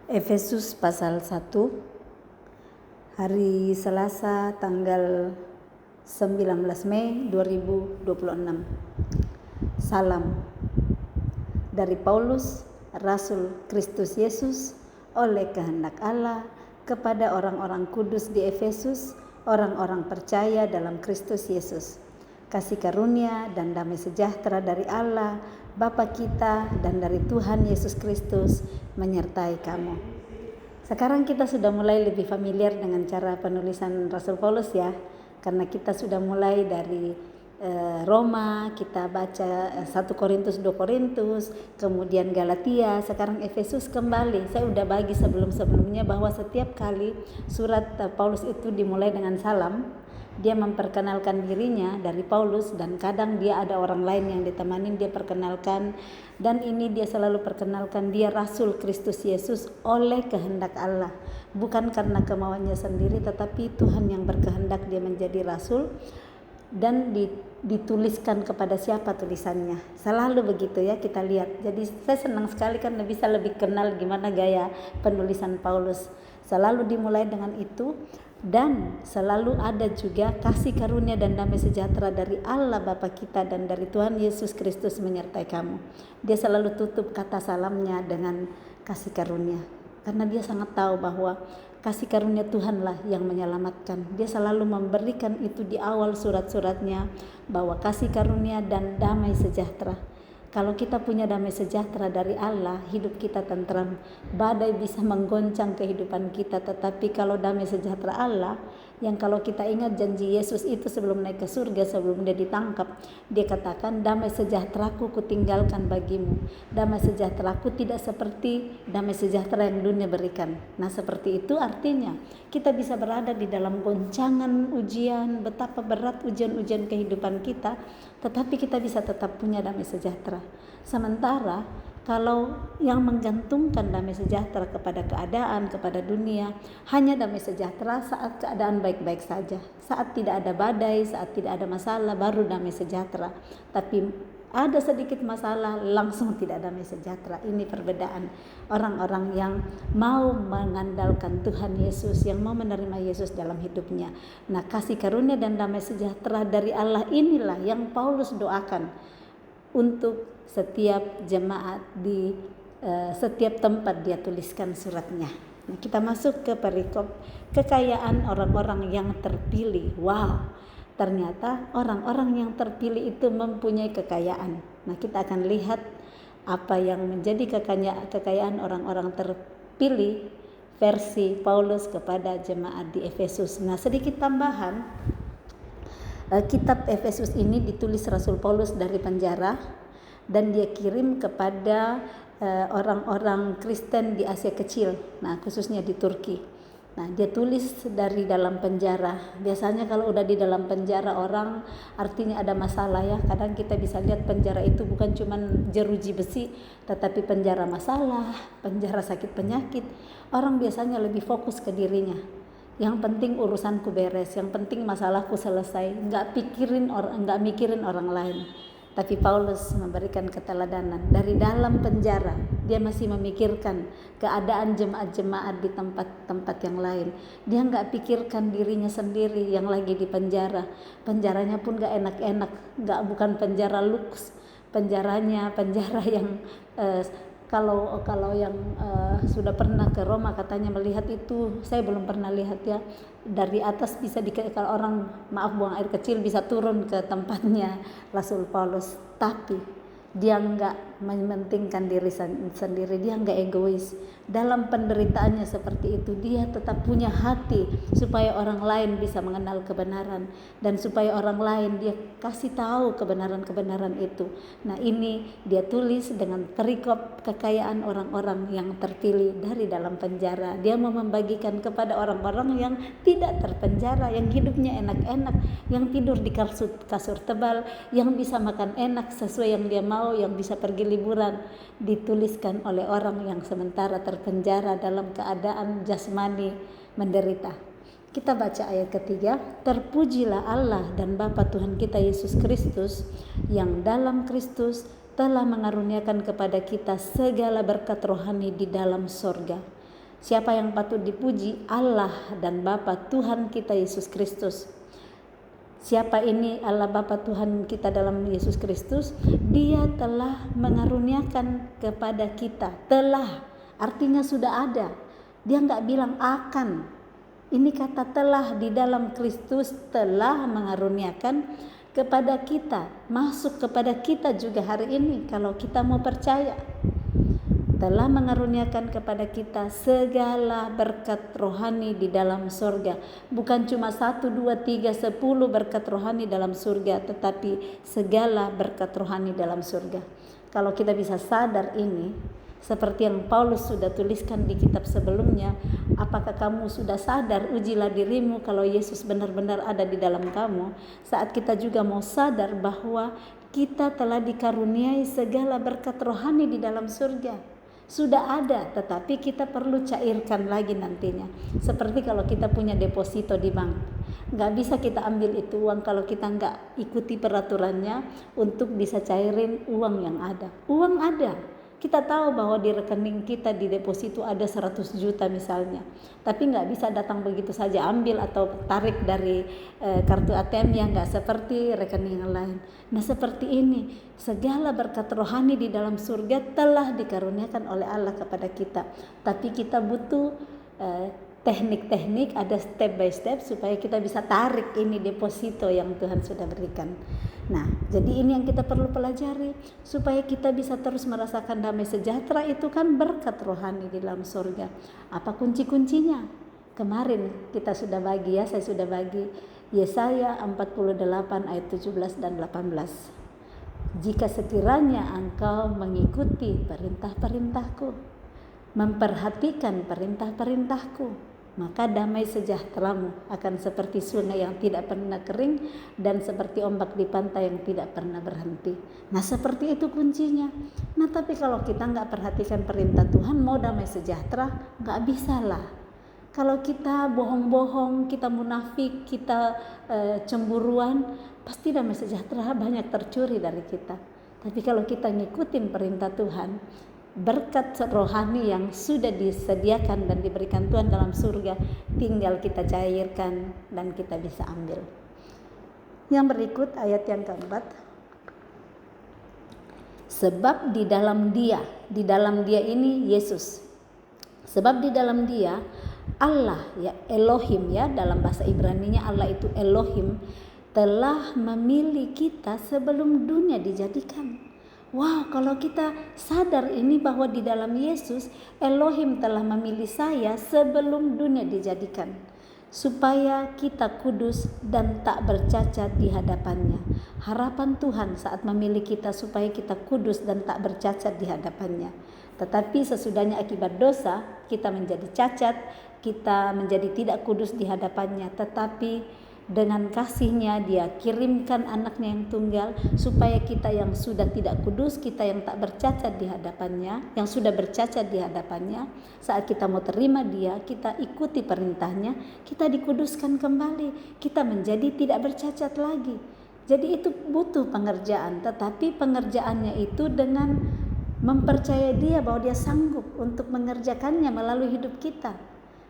Efesus pasal 1, hari Selasa tanggal 19 Mei 2026. Salam dari Paulus, Rasul Kristus Yesus, oleh kehendak Allah, kepada orang-orang kudus di Efesus, orang-orang percaya dalam Kristus Yesus. Kasih karunia dan damai sejahtera dari Allah Bapa kita dan dari Tuhan Yesus Kristus menyertai kamu. Sekarang kita sudah mulai lebih familiar dengan cara penulisan Rasul Paulus ya, karena kita sudah mulai dari Roma, kita baca 1 Korintus, 2 Korintus, kemudian Galatia, sekarang Efesus kembali. Saya udah bagi sebelum-sebelumnya bahwa setiap kali surat Paulus itu dimulai dengan salam, dia memperkenalkan dirinya dari Paulus, dan kadang dia ada orang lain yang ditemanin dia perkenalkan, dan ini dia selalu perkenalkan dia Rasul Kristus Yesus oleh kehendak Allah, bukan karena kemauannya sendiri, tetapi Tuhan yang berkehendak dia menjadi rasul. Dan dituliskan kepada siapa tulisannya, selalu begitu ya, kita lihat. Jadi saya senang sekali karena bisa lebih kenal gimana gaya penulisan Paulus. Selalu dimulai dengan itu, dan selalu ada juga kasih karunia dan damai sejahtera dari Allah Bapa kita dan dari Tuhan Yesus Kristus menyertai kamu. Dia selalu tutup kata salamnya dengan kasih karunia, karena dia sangat tahu bahwa kasih karunia Tuhanlah yang menyelamatkan. Dia selalu memberikan itu di awal surat-suratnya, bahwa kasih karunia dan damai sejahtera. Kalau kita punya damai sejahtera dari Allah, hidup kita tentram. Badai bisa menggoncang kehidupan kita, tetapi kalau damai sejahtera Allah, yang kalau kita ingat janji Yesus itu sebelum naik ke surga, sebelum dia ditangkap, dia katakan, damai sejahteraku kutinggalkan bagimu. Damai sejahteraku tidak seperti damai sejahtera yang dunia berikan. Nah, seperti itu artinya kita bisa berada di dalam goncangan ujian, betapa berat ujian-ujian kehidupan kita, tetapi kita bisa tetap punya damai sejahtera. Sementara kalau yang menggantungkan damai sejahtera kepada keadaan, kepada dunia, hanya damai sejahtera saat keadaan baik-baik saja. Saat tidak ada badai, saat tidak ada masalah, baru damai sejahtera. Tapi ada sedikit masalah, langsung tidak damai sejahtera. Ini perbedaan orang-orang yang mau mengandalkan Tuhan Yesus, yang mau menerima Yesus dalam hidupnya. Nah, kasih karunia dan damai sejahtera dari Allah inilah yang Paulus doakan untuk setiap jemaat di setiap tempat dia tuliskan suratnya. Nah, kita masuk ke perikop kekayaan orang-orang yang terpilih. Wow, ternyata orang-orang yang terpilih itu mempunyai kekayaan. Nah, kita akan lihat apa yang menjadi kekayaan orang-orang terpilih versi Paulus kepada jemaat di Efesus. Nah, sedikit tambahan, kitab Efesus ini ditulis Rasul Paulus dari penjara, dan dia kirim kepada orang-orang Kristen di Asia Kecil, nah khususnya di Turki. Nah, dia tulis dari dalam penjara. Biasanya kalau udah di dalam penjara orang, artinya ada masalah ya. Kadang kita bisa lihat penjara itu bukan cuma jeruji besi, tetapi penjara masalah, penjara sakit penyakit. Orang biasanya lebih fokus ke dirinya. Yang penting urusanku beres, yang penting masalahku selesai, nggak mikirin orang lain. Tapi Paulus memberikan keteladanan. Dari dalam penjara dia masih memikirkan keadaan jemaat-jemaat di tempat-tempat yang lain. Dia nggak pikirkan dirinya sendiri yang lagi di penjara. Penjaranya pun nggak enak-enak, bukan penjara luks. Penjaranya penjara yang kalau yang sudah pernah ke Roma katanya melihat itu, saya belum pernah lihat ya, dari atas bisa kalau orang buang air kecil bisa turun ke tempatnya Rasul Paulus, tapi dia nggak mementingkan diri sendiri, dia nggak egois. Dalam penderitaannya seperti itu, dia tetap punya hati supaya orang lain bisa mengenal kebenaran, dan supaya orang lain dia kasih tahu kebenaran-kebenaran itu. Nah, ini dia tulis dengan perikop kekayaan orang-orang yang terpilih dari dalam penjara. Dia mau membagikan kepada orang-orang yang tidak terpenjara, yang hidupnya enak-enak, yang tidur di kasur tebal, yang bisa makan enak sesuai yang dia mau, yang bisa pergi liburan. Dituliskan oleh orang yang sementara terpenjara dalam keadaan jasmani menderita. Kita baca ayat ketiga. Terpujilah Allah dan Bapa Tuhan kita Yesus Kristus, yang dalam Kristus telah mengaruniakan kepada kita segala berkat rohani di dalam sorga. Siapa yang patut dipuji? Allah dan Bapa Tuhan kita Yesus Kristus. Siapa ini Allah Bapa Tuhan kita dalam Yesus Kristus? Dia telah mengaruniakan kepada kita. Telah, artinya sudah ada. Dia enggak bilang akan. Ini kata telah, di dalam Kristus telah mengaruniakan kepada kita. Masuk kepada kita juga hari ini kalau kita mau percaya. Telah mengaruniakan kepada kita segala berkat rohani di dalam surga. Bukan cuma 1, 2, 3, 10 berkat rohani dalam surga, tetapi segala berkat rohani dalam surga. Kalau kita bisa sadar ini, seperti yang Paulus sudah tuliskan di kitab sebelumnya, apakah kamu sudah sadar, ujilah dirimu kalau Yesus benar-benar ada di dalam kamu. Saat kita juga mau sadar bahwa kita telah dikaruniai segala berkat rohani di dalam surga. Sudah ada, tetapi kita perlu cairkan lagi nantinya. Seperti kalau kita punya deposito di bank, nggak bisa kita ambil itu uang kalau kita nggak ikuti peraturannya untuk bisa cairin uang yang ada. Uang ada, kita tahu bahwa di rekening kita di deposito ada 100 juta misalnya, tapi nggak bisa datang begitu saja ambil atau tarik dari kartu ATM yang nggak seperti rekening yang lain. Nah seperti ini, segala berkat rohani di dalam surga telah dikaruniakan oleh Allah kepada kita, tapi kita butuh teknik-teknik, ada step by step supaya kita bisa tarik ini deposito yang Tuhan sudah berikan. Nah, jadi ini yang kita perlu pelajari supaya kita bisa terus merasakan damai sejahtera. Itu kan berkat rohani di dalam surga. Apa kunci-kuncinya? Kemarin kita sudah bagi ya, saya sudah bagi Yesaya 48 ayat 17 dan 18. Jika sekiranya engkau mengikuti perintah-perintahku, memperhatikan perintah-perintahku, maka damai sejahteramu akan seperti sungai yang tidak pernah kering dan seperti ombak di pantai yang tidak pernah berhenti. Nah seperti itu kuncinya. Nah tapi kalau kita nggak perhatikan perintah Tuhan, mau damai sejahtera nggak bisa lah. Kalau kita bohong-bohong, kita munafik, kita cemburuan, pasti damai sejahtera banyak tercuri dari kita. Tapi kalau kita ngikutin perintah Tuhan, berkat rohani yang sudah disediakan dan diberikan Tuhan dalam surga, tinggal kita cairkan dan kita bisa ambil. Yang berikut ayat yang keempat. Sebab di dalam dia ini Yesus. Sebab di dalam dia Allah, ya Elohim ya, dalam bahasa Ibraninya Allah itu Elohim, telah memilih kita sebelum dunia dijadikan. Wow, kalau kita sadar ini bahwa di dalam Yesus Elohim telah memilih saya sebelum dunia dijadikan, supaya kita kudus dan tak bercacat di hadapannya. Harapan Tuhan saat memilih kita supaya kita kudus dan tak bercacat di hadapannya. Tetapi sesudahnya akibat dosa kita menjadi cacat, kita menjadi tidak kudus di hadapannya. Tetapi dengan kasih-Nya Dia kirimkan anaknya yang tunggal supaya kita yang sudah tidak kudus, kita yang tak bercacat di hadapannya, yang sudah bercacat di hadapannya, saat kita mau terima Dia, kita ikuti perintahnya, kita dikuduskan kembali, kita menjadi tidak bercacat lagi. Jadi itu butuh pengerjaan, tetapi pengerjaannya itu dengan mempercayai Dia bahwa Dia sanggup untuk mengerjakannya melalui hidup kita.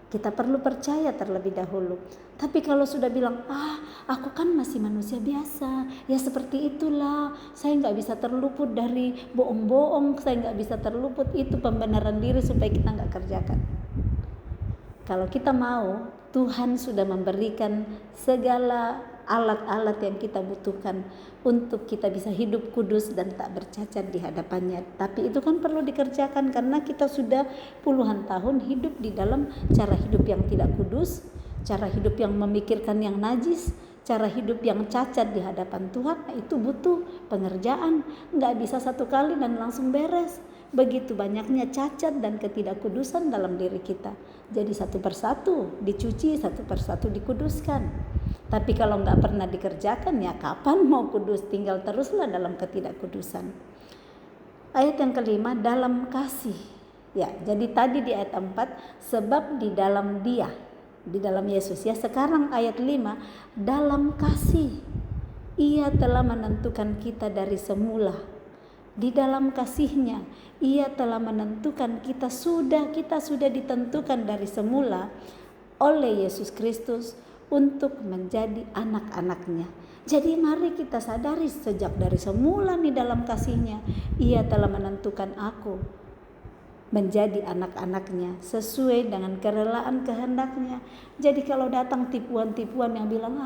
Kita perlu percaya terlebih dahulu. Tapi kalau sudah bilang, aku kan masih manusia biasa, ya seperti itulah, saya nggak bisa terluput dari bohong-bohong, saya nggak bisa terluput, itu pembenaran diri supaya kita nggak kerjakan. Kalau kita mau, Tuhan sudah memberikan segala alat-alat yang kita butuhkan untuk kita bisa hidup kudus dan tak bercacat di hadapannya. Tapi itu kan perlu dikerjakan karena kita sudah puluhan tahun hidup di dalam cara hidup yang tidak kudus, cara hidup yang memikirkan yang najis, cara hidup yang cacat di hadapan Tuhan. Itu butuh pengerjaan, nggak bisa satu kali dan langsung beres. Begitu banyaknya cacat dan ketidakkudusan dalam diri kita. Jadi satu persatu dicuci, satu persatu dikuduskan. Tapi kalau nggak pernah dikerjakan, ya kapan mau kudus? Tinggal teruslah dalam ketidakkudusan. Ayat yang kelima, dalam kasih. Ya, jadi tadi di ayat 4, sebab di dalam Dia, di dalam Yesus. Ya, sekarang ayat 5, dalam kasih Ia telah menentukan kita dari semula Di dalam kasih-Nya, Ia telah menentukan kita sudah ditentukan dari semula oleh Yesus Kristus untuk menjadi anak-anak-Nya. Jadi mari kita sadari sejak dari semula di dalam kasih-Nya, Ia telah menentukan aku menjadi anak-anak-Nya sesuai dengan kerelaan kehendak-Nya. Jadi kalau datang tipuan-tipuan yang bilang,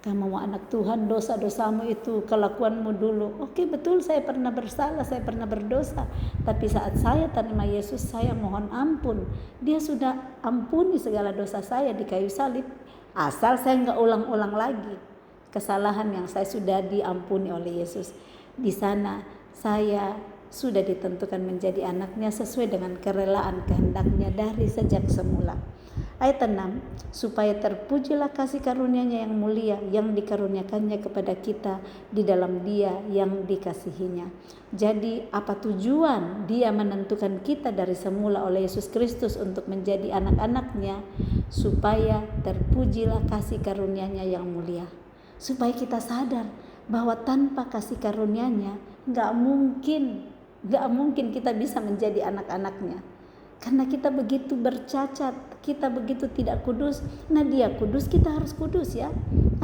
kamu mau anak Tuhan, dosa-dosamu itu kelakuanmu dulu. Oke, betul, saya pernah bersalah, saya pernah berdosa. Tapi saat saya terima Yesus, saya mohon ampun. Dia sudah ampuni segala dosa saya di kayu salib. Asal saya nggak ulang-ulang lagi kesalahan yang saya sudah diampuni oleh Yesus. Di sana saya sudah ditentukan menjadi anaknya sesuai dengan kerelaan kehendak-Nya dari sejak semula. Ayat 6, supaya terpujilah kasih karunia-Nya yang mulia yang dikaruniakannya kepada kita di dalam Dia yang dikasihinya. Jadi apa tujuan Dia menentukan kita dari semula oleh Yesus Kristus untuk menjadi anak-anak-Nya? Supaya terpujilah kasih karunia-Nya yang mulia. Supaya kita sadar bahwa tanpa kasih karunia-Nya gak mungkin kita bisa menjadi anak-anak-Nya. Karena kita begitu bercacat, kita begitu tidak kudus. Nah, Dia kudus, kita harus kudus ya.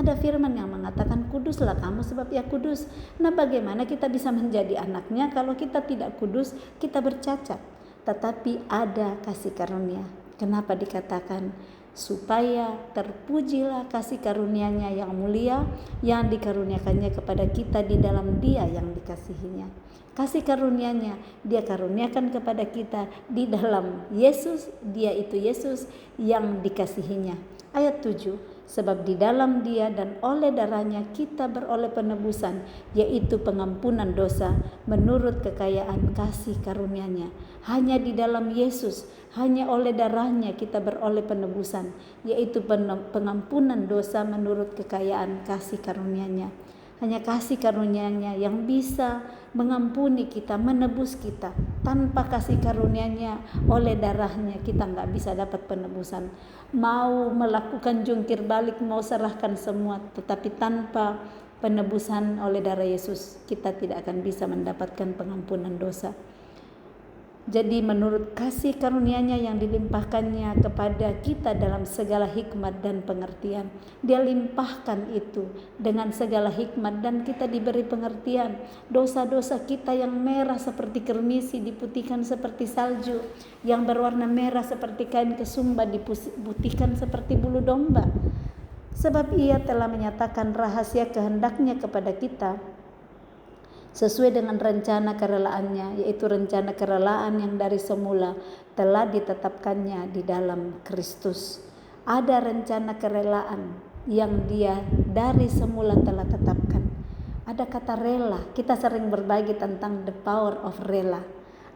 Ada firman yang mengatakan, kuduslah kamu sebab Ia kudus. Nah, bagaimana kita bisa menjadi anaknya kalau kita tidak kudus, kita bercacat. Tetapi ada kasih karunia. Kenapa dikatakan supaya terpujilah kasih karunia-Nya yang mulia yang dikaruniakannya kepada kita di dalam Dia yang dikasihinya. Kasih karunia-Nya Dia karuniakan kepada kita di dalam Yesus, Dia itu Yesus yang dikasihinya. Ayat 7, sebab di dalam Dia dan oleh darah-Nya kita beroleh penebusan, yaitu pengampunan dosa menurut kekayaan kasih karunia-Nya. Hanya di dalam Yesus, hanya oleh darah-Nya kita beroleh penebusan, yaitu pengampunan dosa menurut kekayaan kasih karunia-Nya. Hanya kasih karunia-Nya yang bisa mengampuni kita, menebus kita. Tanpa kasih karunia-Nya, oleh darah-Nya kita nggak bisa dapat penebusan. Mau melakukan jungkir balik, mau serahkan semua, tetapi tanpa penebusan oleh darah Yesus, kita tidak akan bisa mendapatkan pengampunan dosa. Jadi menurut kasih karunia-Nya yang dilimpahkannya kepada kita dalam segala hikmat dan pengertian, Dia limpahkan itu dengan segala hikmat dan kita diberi pengertian. Dosa-dosa kita yang merah seperti kermisi diputihkan seperti salju, yang berwarna merah seperti kain kesumba diputihkan seperti bulu domba. Sebab Ia telah menyatakan rahasia kehendak-Nya kepada kita sesuai dengan rencana kerelaannya, yaitu rencana kerelaan yang dari semula telah ditetapkannya di dalam Kristus. Ada rencana kerelaan yang Dia dari semula telah tetapkan. Ada kata rela, kita sering berbagi tentang the power of rela.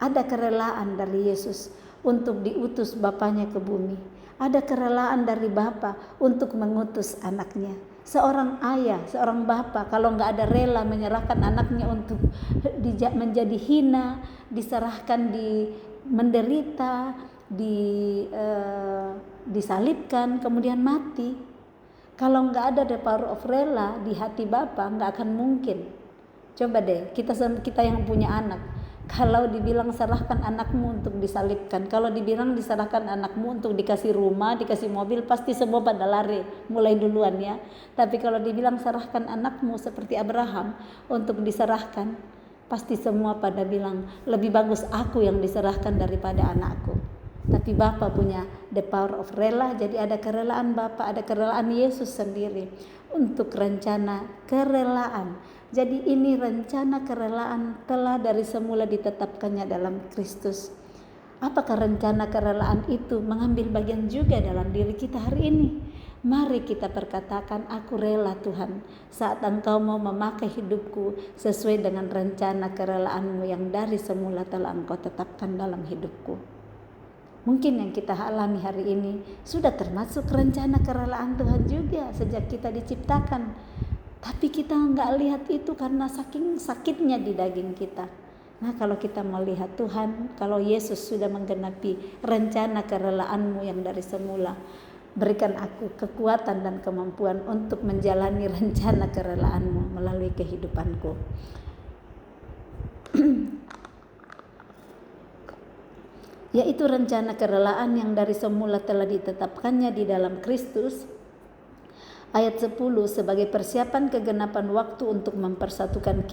Ada kerelaan dari Yesus untuk diutus Bapaknya ke bumi. Ada kerelaan dari Bapa untuk mengutus anaknya. Seorang ayah, seorang bapa kalau nggak ada rela menyerahkan anaknya untuk menjadi hina, diserahkan menderita, disalibkan, kemudian mati. Kalau nggak ada the power of rela di hati bapa, nggak akan mungkin. Coba deh, kita yang punya anak. Kalau dibilang serahkan anakmu untuk disalibkan, kalau dibilang diserahkan anakmu untuk dikasih rumah, dikasih mobil, pasti semua pada lari, mulai duluan ya. Tapi kalau dibilang serahkan anakmu seperti Abraham untuk diserahkan, pasti semua pada bilang lebih bagus aku yang diserahkan daripada anakku. Tapi Bapa punya the power of rela, jadi ada kerelaan Bapa, ada kerelaan Yesus sendiri untuk rencana kerelaan. Jadi ini rencana kerelaan telah dari semula ditetapkannya dalam Kristus. Apakah rencana kerelaan itu mengambil bagian juga dalam diri kita hari ini? Mari kita perkatakan, aku rela Tuhan saat Engkau mau memakai hidupku sesuai dengan rencana kerelaanmu yang dari semula telah Engkau tetapkan dalam hidupku. Mungkin yang kita alami hari ini sudah termasuk rencana kerelaan Tuhan juga sejak kita diciptakan. Tapi kita nggak lihat itu karena saking sakitnya di daging kita. Nah, kalau kita melihat Tuhan, kalau Yesus sudah menggenapi rencana kerelaanmu yang dari semula, berikan aku kekuatan dan kemampuan untuk menjalani rencana kerelaanmu melalui kehidupanku. yaitu rencana kerelaan yang dari semula telah ditetapkannya di dalam Kristus. Ayat 10, sebagai persiapan kegenapan waktu untuk mempersatukan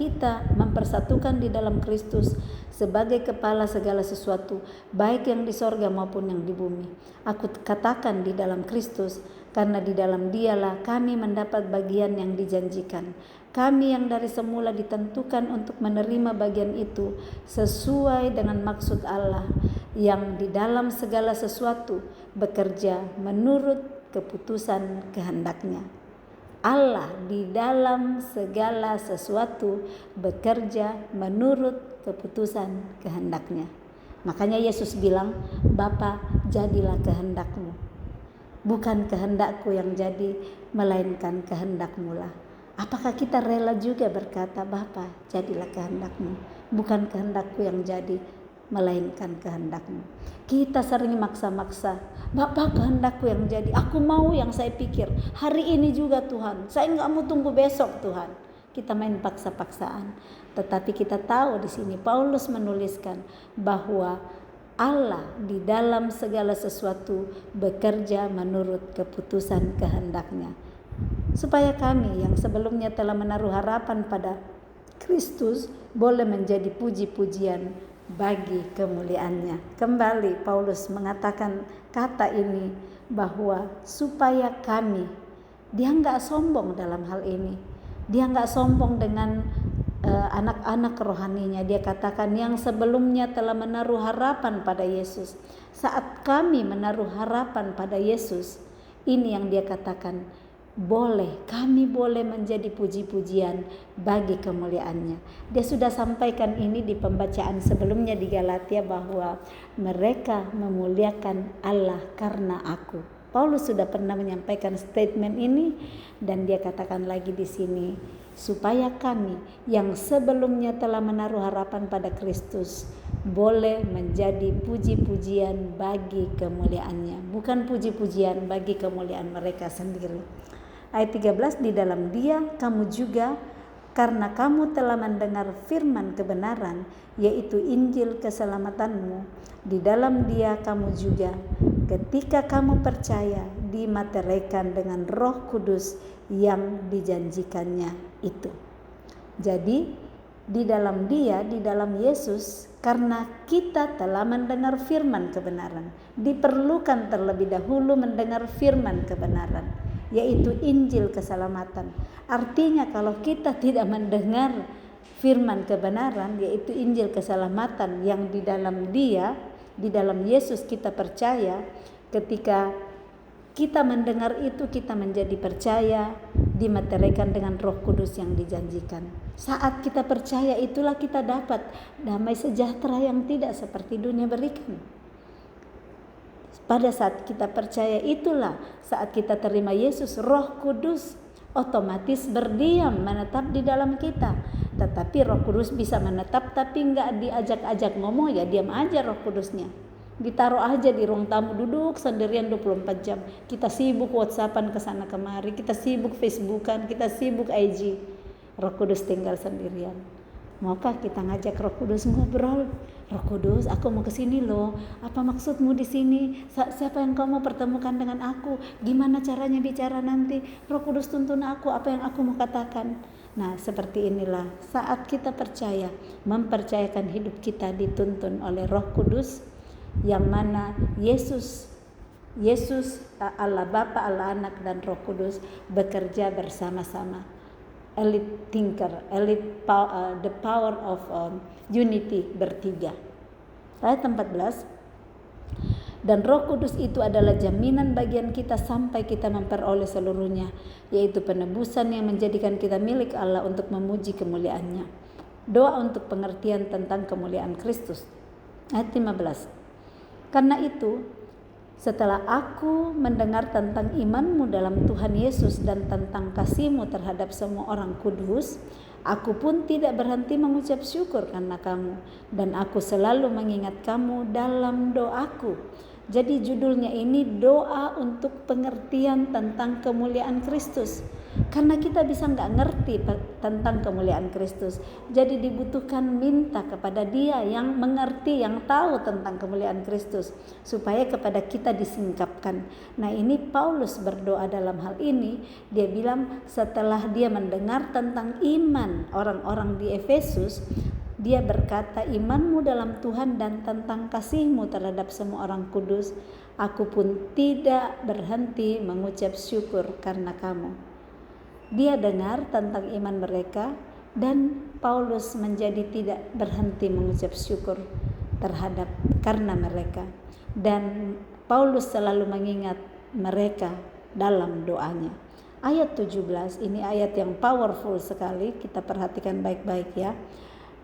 di dalam Kristus sebagai kepala segala sesuatu, baik yang di sorga maupun yang di bumi. Aku katakan di dalam Kristus, karena di dalam Dialah kami mendapat bagian yang dijanjikan. Kami yang dari semula ditentukan untuk menerima bagian itu sesuai dengan maksud Allah yang di dalam segala sesuatu bekerja menurut keputusan kehendaknya. Allah di dalam segala sesuatu bekerja menurut keputusan kehendaknya. Makanya Yesus bilang, Bapa, jadilah kehendakmu. Bukan kehendakku yang jadi, melainkan kehendakmu lah. Apakah kita rela juga berkata, Bapa, jadilah kehendakmu. Bukan kehendakku yang jadi, melainkan kehendakmu. Kita sering maksa-maksa, Bapak kehendakku yang jadi, aku mau yang saya pikir hari ini juga Tuhan, saya nggak mau tunggu besok Tuhan. Kita main paksa-paksaan. Tetapi kita tahu di sini Paulus menuliskan bahwa Allah di dalam segala sesuatu bekerja menurut keputusan kehendaknya, supaya kami yang sebelumnya telah menaruh harapan pada Kristus boleh menjadi puji-pujian bagi kemuliaannya. Kembali Paulus mengatakan kata ini bahwa supaya kami, dia enggak sombong dalam hal ini. Dia enggak sombong dengan anak-anak rohaninya. Dia katakan yang sebelumnya telah menaruh harapan pada Yesus. Saat kami menaruh harapan pada Yesus, ini yang dia katakan, kami boleh menjadi puji-pujian bagi kemuliaannya. Dia sudah sampaikan ini di pembacaan sebelumnya di Galatia bahwa mereka memuliakan Allah karena aku. Paulus sudah pernah menyampaikan statement ini dan dia katakan lagi di sini, supaya kami yang sebelumnya telah menaruh harapan pada Kristus boleh menjadi puji-pujian bagi kemuliaannya, bukan puji-pujian bagi kemuliaan mereka sendiri. Ayat 13, di dalam Dia kamu juga, karena kamu telah mendengar firman kebenaran, yaitu Injil keselamatanmu. Di dalam Dia kamu juga, ketika kamu percaya, dimateraikan dengan Roh Kudus yang dijanjikannya itu. Jadi di dalam Dia, di dalam Yesus, karena kita telah mendengar firman kebenaran, diperlukan terlebih dahulu mendengar firman kebenaran, yaitu Injil keselamatan. Artinya kalau kita tidak mendengar firman kebenaran, yaitu Injil keselamatan yang di dalam Dia, di dalam Yesus kita percaya, ketika kita mendengar itu kita menjadi percaya, dimateraikan dengan Roh Kudus yang dijanjikan. Saat kita percaya itulah kita dapat damai sejahtera yang tidak seperti dunia berikan. Pada saat kita percaya itulah saat kita terima Yesus, Roh Kudus otomatis berdiam, menetap di dalam kita. Tetapi Roh Kudus bisa menetap tapi enggak diajak-ajak ngomong, ya diam aja Roh Kudusnya. Ditaruh aja di ruang tamu, duduk sendirian 24 jam. Kita sibuk WhatsAppan ke sana kemari, kita sibuk Facebookan, kita sibuk IG. Roh Kudus tinggal sendirian. Maukah kita ngajak Roh Kudus ngobrol? Roh Kudus, aku mau ke sini loh. Apa maksudmu di sini? Siapa yang kau mau pertemukan dengan aku? Gimana caranya bicara nanti? Roh Kudus tuntun aku, apa yang aku mau katakan. Nah, seperti inilah saat kita percaya, mempercayakan hidup kita dituntun oleh Roh Kudus, yang mana Yesus Allah Bapa, Allah Anak dan Roh Kudus bekerja bersama-sama. Elite thinker, the power of unity, bertiga. Ayat 14, dan Roh Kudus itu adalah jaminan bagian kita sampai kita memperoleh seluruhnya, yaitu penebusan yang menjadikan kita milik Allah untuk memuji kemuliaannya. Doa untuk pengertian tentang kemuliaan Kristus. Ayat 15, karena itu setelah aku mendengar tentang imanmu dalam Tuhan Yesus dan tentang kasihmu terhadap semua orang kudus, aku pun tidak berhenti mengucap syukur karena kamu, dan aku selalu mengingat kamu dalam doaku. Jadi judulnya ini doa untuk pengertian tentang kemuliaan Kristus. Karena kita bisa nggak ngerti tentang kemuliaan Kristus, jadi dibutuhkan minta kepada Dia yang mengerti, yang tahu tentang kemuliaan Kristus, supaya kepada kita disingkapkan. Nah, ini Paulus berdoa dalam hal ini. Dia bilang setelah dia mendengar tentang iman orang-orang di Efesus, dia berkata, imanmu dalam Tuhan dan tentang kasihmu terhadap semua orang kudus, aku pun tidak berhenti mengucap syukur karena kamu. Dia dengar tentang iman mereka, dan Paulus menjadi tidak berhenti mengucap syukur karena mereka. Dan Paulus selalu mengingat mereka dalam doanya. Ayat 17, ini ayat yang powerful sekali, kita perhatikan baik-baik ya.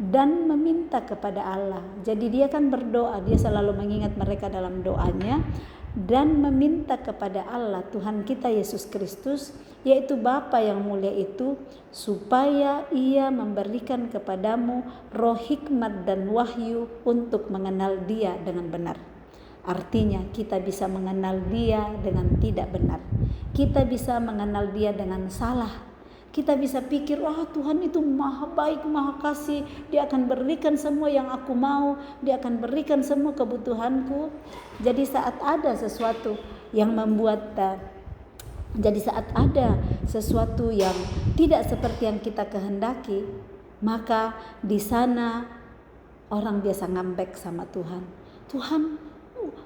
Dan meminta kepada Allah. Jadi dia kan berdoa, dia selalu mengingat mereka dalam doanya, dan meminta kepada Allah Tuhan kita Yesus Kristus, yaitu Bapa yang mulia itu, supaya Ia memberikan kepadamu roh hikmat dan wahyu untuk mengenal Dia dengan benar. Artinya kita bisa mengenal Dia dengan tidak benar. Kita bisa mengenal Dia dengan salah. Kita bisa pikir, Tuhan itu maha baik, maha kasih, Dia akan berikan semua yang aku mau, Dia akan berikan semua kebutuhanku. Jadi saat ada sesuatu yang yang tidak seperti yang kita kehendaki, maka di sana orang biasa ngambek sama Tuhan. Tuhan,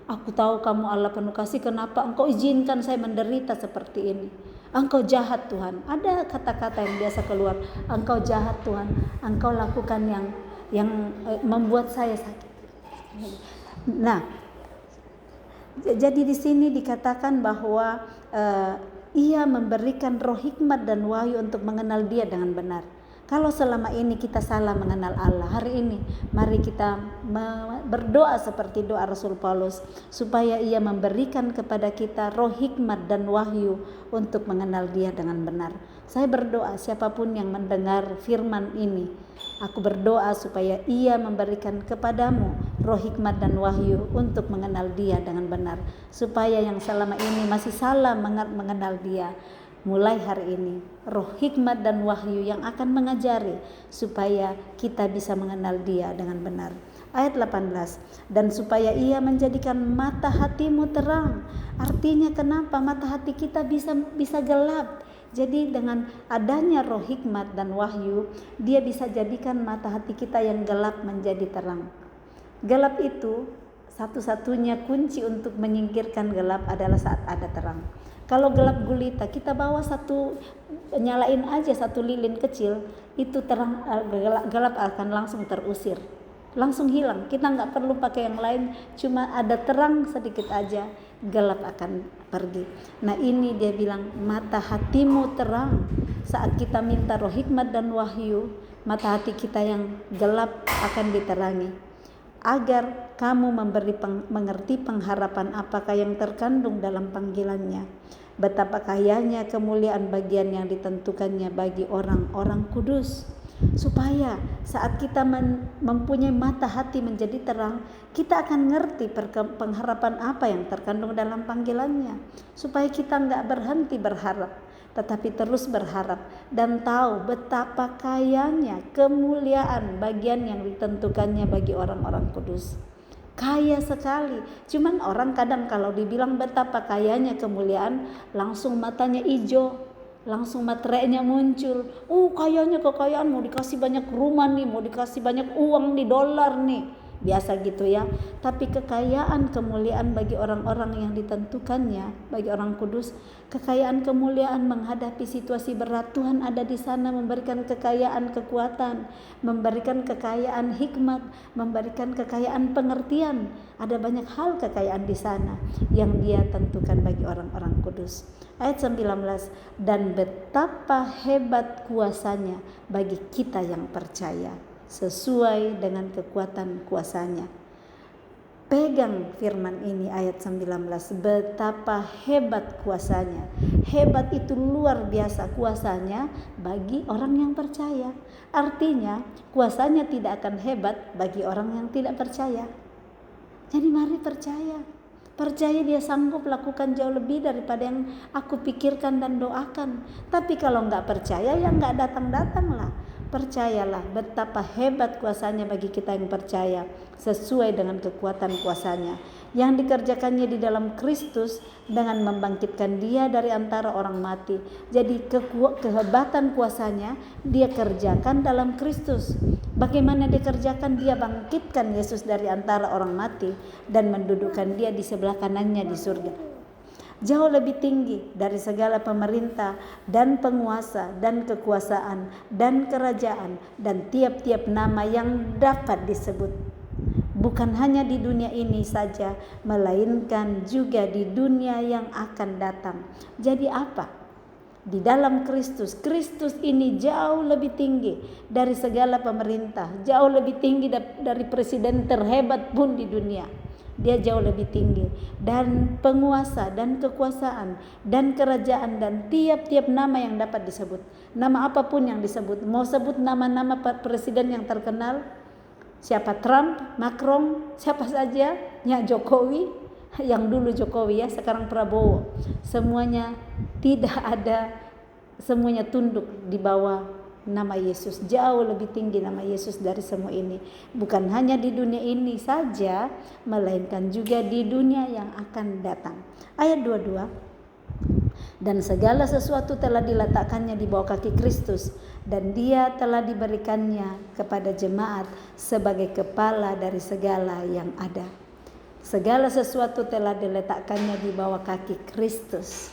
aku tahu kamu Allah penuh kasih, kenapa Engkau izinkan saya menderita seperti ini? Engkau jahat Tuhan. Ada kata-kata yang biasa keluar, Engkau jahat Tuhan, Engkau lakukan yang membuat saya sakit. Nah, jadi di sini dikatakan bahwa Ia memberikan roh hikmat dan wahyu untuk mengenal Dia dengan benar. Kalau selama ini kita salah mengenal Allah, hari ini mari kita berdoa seperti doa Rasul Paulus, supaya Ia memberikan kepada kita roh hikmat dan wahyu untuk mengenal Dia dengan benar. Saya berdoa siapapun yang mendengar firman ini, aku berdoa supaya Ia memberikan kepadamu roh hikmat dan wahyu untuk mengenal Dia dengan benar, supaya yang selama ini masih salah mengenal Dia, mulai hari ini roh hikmat dan wahyu yang akan mengajari supaya kita bisa mengenal Dia dengan benar. Ayat 18, dan supaya Ia menjadikan mata hatimu terang. Artinya kenapa mata hati kita bisa gelap? Jadi dengan adanya roh hikmat dan wahyu, Dia bisa jadikan mata hati kita yang gelap menjadi terang. Gelap itu satu-satunya kunci untuk menyingkirkan gelap adalah saat ada terang. Kalau gelap gulita, kita bawa nyalain aja satu lilin kecil, itu terang, gelap akan langsung terusir, langsung hilang. Kita nggak perlu pakai yang lain, cuma ada terang sedikit aja, gelap akan pergi. Nah, ini dia bilang mata hatimu terang. Saat kita minta roh hikmat dan wahyu, mata hati kita yang gelap akan diterangi, agar kamu mengerti pengharapan apakah yang terkandung dalam panggilannya, betapa kayanya kemuliaan bagian yang ditentukannya bagi orang-orang kudus. Supaya saat kita mempunyai mata hati menjadi terang, kita akan ngerti pengharapan apa yang terkandung dalam panggilannya, supaya kita nggak berhenti berharap, tetapi terus berharap dan tahu betapa kayanya kemuliaan bagian yang ditentukannya bagi orang-orang kudus. Kaya sekali. Cuman orang kadang kalau dibilang betapa kayanya kemuliaan, langsung matanya hijau, langsung materainya muncul. Kayanya kekayaan, mau dikasih banyak rumah nih, mau dikasih banyak uang nih, dolar nih. Biasa gitu ya. Tapi kekayaan kemuliaan bagi orang-orang yang ditentukannya, bagi orang kudus, kekayaan kemuliaan menghadapi situasi berat, Tuhan ada di sana memberikan kekayaan kekuatan, memberikan kekayaan hikmat, memberikan kekayaan pengertian. Ada banyak hal kekayaan di sana yang Dia tentukan bagi orang-orang kudus. Ayat 19, dan betapa hebat kuasanya bagi kita yang percaya, sesuai dengan kekuatan kuasanya. Pegang firman ini ayat 19, betapa hebat kuasanya. Hebat itu luar biasa kuasanya bagi orang yang percaya. Artinya kuasanya tidak akan hebat bagi orang yang tidak percaya. Jadi mari percaya. Percaya dia sanggup lakukan jauh lebih daripada yang aku pikirkan dan doakan. Tapi kalau nggak percaya, ya nggak datang-datanglah. Percayalah betapa hebat kuasanya bagi kita yang percaya, sesuai dengan kekuatan kuasanya yang dikerjakannya di dalam Kristus dengan membangkitkan dia dari antara orang mati. Jadi kehebatan kuasanya dia kerjakan dalam Kristus. Bagaimana dia kerjakan? Dia bangkitkan Yesus dari antara orang mati dan mendudukkan dia di sebelah kanannya di surga, jauh lebih tinggi dari segala pemerintah dan penguasa dan kekuasaan dan kerajaan dan tiap-tiap nama yang dapat disebut, bukan hanya di dunia ini saja, melainkan juga di dunia yang akan datang. Jadi apa? Di dalam Kristus, Kristus ini jauh lebih tinggi dari segala pemerintah, jauh lebih tinggi dari presiden terhebat pun di dunia. Dia jauh lebih tinggi, dan penguasa dan kekuasaan dan kerajaan dan tiap-tiap nama yang dapat disebut. Nama apapun yang disebut, mau sebut nama-nama presiden yang terkenal, siapa, Trump, Macron, siapa saja, ya Jokowi, yang dulu Jokowi ya, sekarang Prabowo, semuanya tidak ada, semuanya tunduk di bawah nama Yesus. Jauh lebih tinggi nama Yesus dari semua ini, bukan hanya di dunia ini saja, melainkan juga di dunia yang akan datang. Ayat 22, dan segala sesuatu telah diletakkannya di bawah kaki Kristus, dan dia telah diberikannya kepada jemaat sebagai kepala dari segala yang ada. Segala sesuatu telah diletakkannya di bawah kaki Kristus.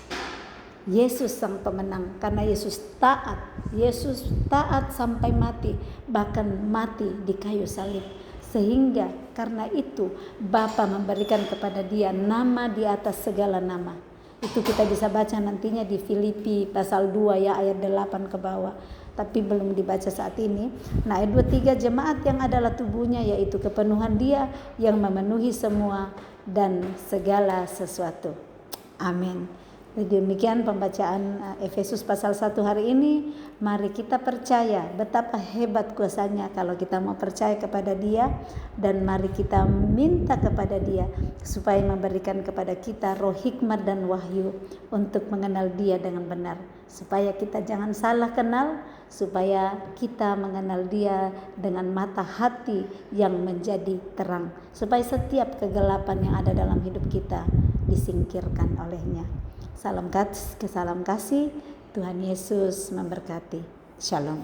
Yesus sang pemenang, karena Yesus taat sampai mati, bahkan mati di kayu salib. Sehingga karena itu Bapa memberikan kepada dia nama di atas segala nama. Itu kita bisa baca nantinya di Filipi pasal 2 ya, ayat 8 ke bawah. Tapi belum dibaca saat ini. Nah, ayat 23, jemaat yang adalah tubuhnya, yaitu kepenuhan dia yang memenuhi semua dan segala sesuatu. Amin. Demikian pembacaan Efesus pasal 1 hari ini. Mari kita percaya betapa hebat kuasanya kalau kita mau percaya kepada dia, dan mari kita minta kepada dia supaya memberikan kepada kita roh hikmat dan wahyu untuk mengenal dia dengan benar, supaya kita jangan salah kenal, supaya kita mengenal dia dengan mata hati yang menjadi terang, supaya setiap kegelapan yang ada dalam hidup kita disingkirkan olehnya. Salam kasih, Tuhan Yesus memberkati. Shalom.